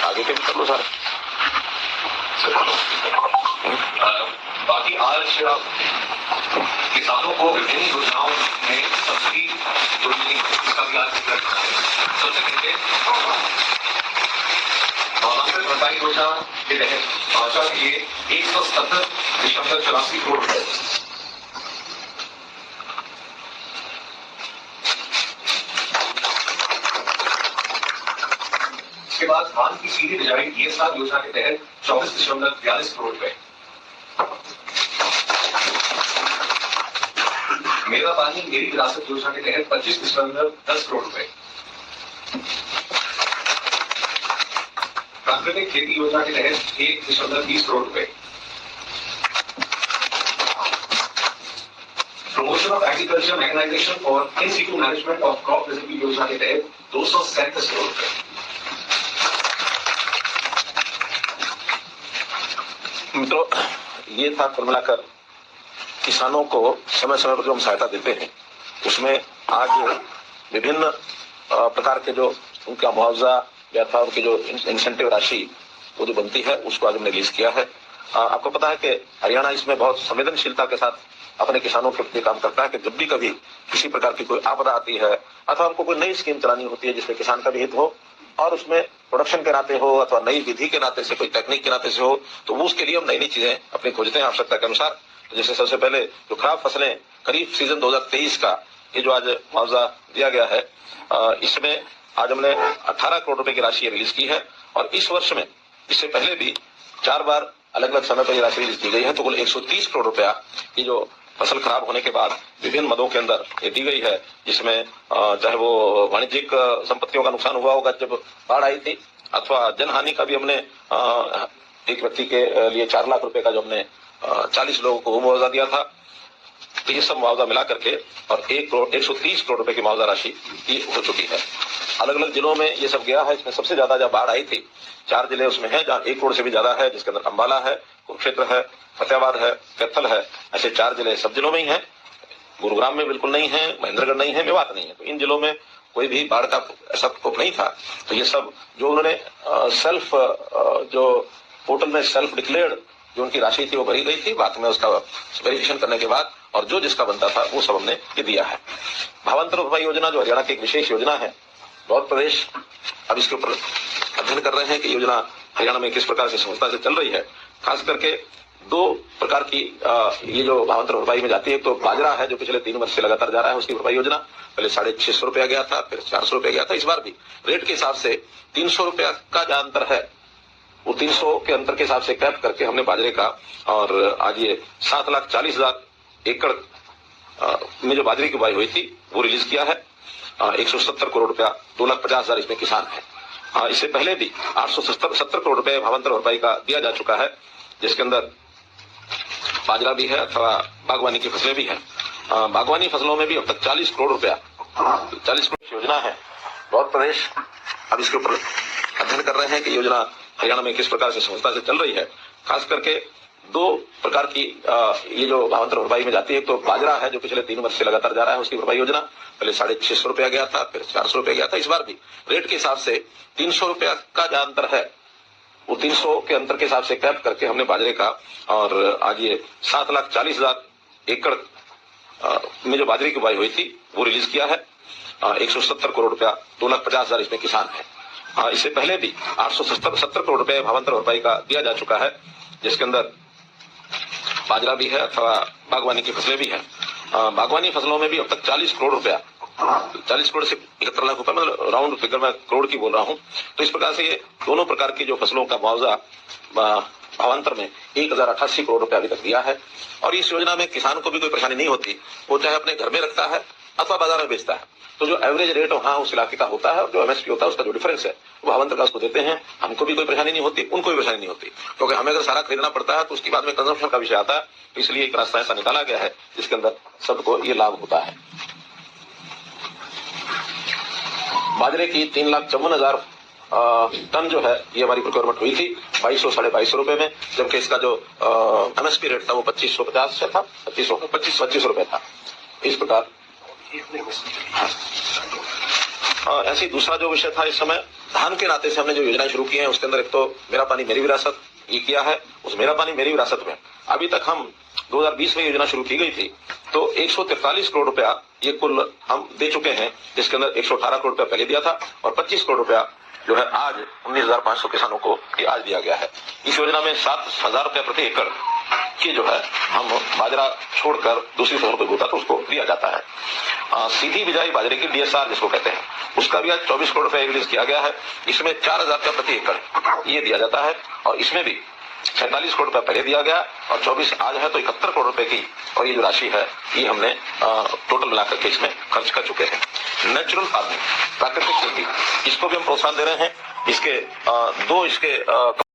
आगे के भी कर लो सारे। बाकी आज किसानों को विभिन्न योजनाओं में सब्सिडी जो मिली इसका भी आज जिक्र करना है। सबसे पहले भावांतर भरपाई योजना के तहत भाजपा के लिए 170.84 करोड़ रुपए के बाद धान की सीधी बिजाई DSR योजना के तहत 24.42 करोड़ रुपए, मेरा पानी मेरी विरासत योजना के तहत 25.10 करोड़ रुपए, प्राकृतिक खेती योजना के तहत 1.20 करोड़ रुपए, प्रमोशन ऑफ एग्रीकल्चर मैकेनाइजेशन और in situ management of crop residue योजना के तहत 237 करोड़ रुपए। मित्रों, ये था कुल मिलाकर किसानों को समय समय पर जो हम सहायता देते हैं उसमें आज विभिन्न प्रकार के जो उनका मुआवजा या था उनकी जो इंसेंटिव राशि वो जो बनती है उसको आज हमने रिलीज किया है। आपको पता है कि हरियाणा इसमें बहुत संवेदनशीलता के साथ अपने किसानों के प्रति काम करता है कि जब भी कभी किसी प्रकार की कोई आपदा आती है अथवा हमको कोई नई स्कीम चलानी होती है जिसमें किसान का भी हित हो और उसमें प्रोडक्शन के नाते हो अथवा नई विधि के नाते से कोई टेक्निक के नाते से हो तो वो उसके लिए हम नई नई चीजें अपनी खोजते हैं आवश्यकता के अनुसार। तो जैसे सबसे पहले जो खराब फसलें खरीफ सीजन 2023 का ये जो आज मुआवजा दिया गया है इसमें आज हमने 18 करोड़ रुपए की राशि रिलीज की है और इस वर्ष में इससे पहले भी 4 बार अलग अलग समय पर ये राशि रिलीज की गई है। तो कुल 130 करोड़ रुपया की जो फसल खराब होने के बाद विभिन्न मदों के अंदर ये दी गई है, जिसमें चाहे वो वाणिज्यिक संपत्तियों का नुकसान हुआ होगा जब बाढ़ आई थी अथवा जनहानि का भी हमने एक व्यक्ति के लिए 4 लाख रुपए का जो हमने 40 लोगों को मुआवजा दिया था। तो ये सब मुआवजा मिला करके और 130 करोड़ रुपए की मुआवजा राशि ये हो चुकी है। अलग अलग जिलों में ये सब गया है। इसमें सबसे ज्यादा जब बाढ़ आई थी 4 जिले उसमें है जहाँ 1 करोड़ से भी ज्यादा है, जिसके अंदर अंबाला है, कुरुक्षेत्र है, फतेहाबाद है, कैथल है। ऐसे 4 जिले सब जिलों में ही है। गुरुग्राम में बिल्कुल नहीं है, महेंद्रगढ़ नहीं है, मेवात नहीं है। तो इन जिलों में कोई भी बाढ़ का ऐसा प्रकोप नहीं था। तो ये सब जो उन्होंने सेल्फ जो पोर्टल में सेल्फ डिक्लेयर्ड जो उनकी राशि थी वो भरी गई थी, बाद में उसका वेरिफिकेशन करने के बाद और जो जिसका बनता था वो सब हमने ये दिया है। भावांतर भरपाई योजना जो हरियाणा की एक विशेष योजना है, बहुत प्रदेश अब इसके ऊपर अध्ययन कर रहे हैं कि योजना हरियाणा में किस प्रकार से संस्था से चल रही है। खास करके 2 प्रकार की ये जो भावांतर भरपाई में जाती है। तो बाजरा है जो पिछले 3 वर्ष से लगातार जा रहा है, उसकी भरपाई योजना पहले 650 रुपया गया था, फिर 400 रुपया गया था। इस बार भी रेट के हिसाब से 300 रुपया का जो अंतर है वो 300 के अंतर के हिसाब से कैप करके हमने बाजरे का और आज ये 7,40,000 एकड़ में जो बाजरे की बुआई हुई थी वो रिलीज किया है। 170 करोड़ रुपया, 2,50,000 इसमें किसान है। इससे पहले भी 870 करोड़ रुपए भावांतर भरपाई का दिया जा चुका है, जिसके अंदर बाजरा भी है अथवा बागवानी की फसलें भी हैं। बागवानी फसलों में भी अब तक 40 करोड़ रुपया 40 करोड़ योजना है। बहुत प्रदेश अब इसके ऊपर अध्ययन कर रहे हैं कि योजना हरियाणा में किस प्रकार से संस्था से चल रही है। खास करके 2 प्रकार की ये जो भावांतर भरपाई में जाती है। तो बाजरा है जो पिछले 3 वर्ष से लगातार जा रहा है, उसकी भरपाई योजना पहले 650 रुपया गया था, फिर 400 रुपया गया था। इस बार भी रेट के हिसाब से 300 रुपया का जो अंतर है वो 300 के अंतर के हिसाब से कैप करके हमने बाजरे का और आज ये 7,40,000 एकड़ में जो बाजरे की बुआई हुई थी वो रिलीज किया है। 170 करोड़ रुपया, 2,50,000 इसमें किसान है। इससे पहले भी 870 करोड़ रुपए भावांतर भरपाई का दिया जा चुका है, जिसके अंदर बाजरा भी है अथवा बागवानी की फसलें भी हैं। बागवानी फसलों में भी अब तक 40 करोड़ रुपया 40 करोड़ से 71 लाख रुपए, मतलब राउंड फिगर में करोड़ की बोल रहा हूं। तो इस प्रकार से ये दोनों प्रकार की जो फसलों का मुआवजा भावांतर में 1,088 करोड़ रुपया अभी तक दिया है। और इस योजना में किसान को भी कोई परेशानी नहीं होती, वो चाहे अपने घर में रखता है अथवा बाजार में बेचता है। तो जो एवरेज रेट वहां उस इलाके का होता है और जो MSP होता है उसका जो डिफरेंस है वो भावांतर का उसको देते हैं। हमको भी कोई परेशानी नहीं होती, उनको भी परेशानी नहीं होती, क्योंकि हमें अगर सारा खरीदना पड़ता है तो उसके बाद में कंजम्पशन का विषय आता है। तो इसलिए एक रास्ता ऐसा निकाला गया है जिसके अंदर सबको ये लाभ होता है। बाजरे की 3,54,000 टन जो है ये हमारी प्रोक्योरमेंट हुई थी 2200 साढ़े 2200 रुपए में, जबकि इसका जो MSP रेट था वो 2550 से था, 2500 रुपए था। इस प्रकार ऐसे ही दूसरा जो विषय था इस समय धान के नाते से हमने जो योजनाएं शुरू की हैं उसके अंदर एक तो मेरा पानी मेरी विरासत ये किया है। उस मेरा पानी मेरी विरासत में अभी तक हम 2020 में योजना शुरू की गई थी तो 143 करोड़ रुपया ये कुल हम दे चुके हैं, जिसके अंदर 118 करोड़ रुपया पहले दिया था और 25 करोड़ रुपया जो है आज 19,500 किसानों को ये आज दिया गया है। इस योजना में 7,000 रुपया प्रति एकड़ की जो है हम बाजरा छोड़कर दूसरी फसलों को बोता तो उसको दिया जाता है। सीधी बिजाई बाजरे की DSR जिसको कहते हैं उसका भी आज 24 करोड़ रुपया रिलीज किया गया है। इसमें 4,000 रुपया प्रति एकड़ ये दिया जाता है और इसमें भी 47 करोड़ रुपया पहले दिया गया और 24 आज है तो 71 करोड़ रुपए की और ये जो राशि है ये हमने टोटल मिलाकर के इसमें खर्च कर चुके हैं। नेचुरल फार्मिंग प्राकृतिक खेती इसको भी हम प्रोत्साहन दे रहे हैं। इसके दो इसके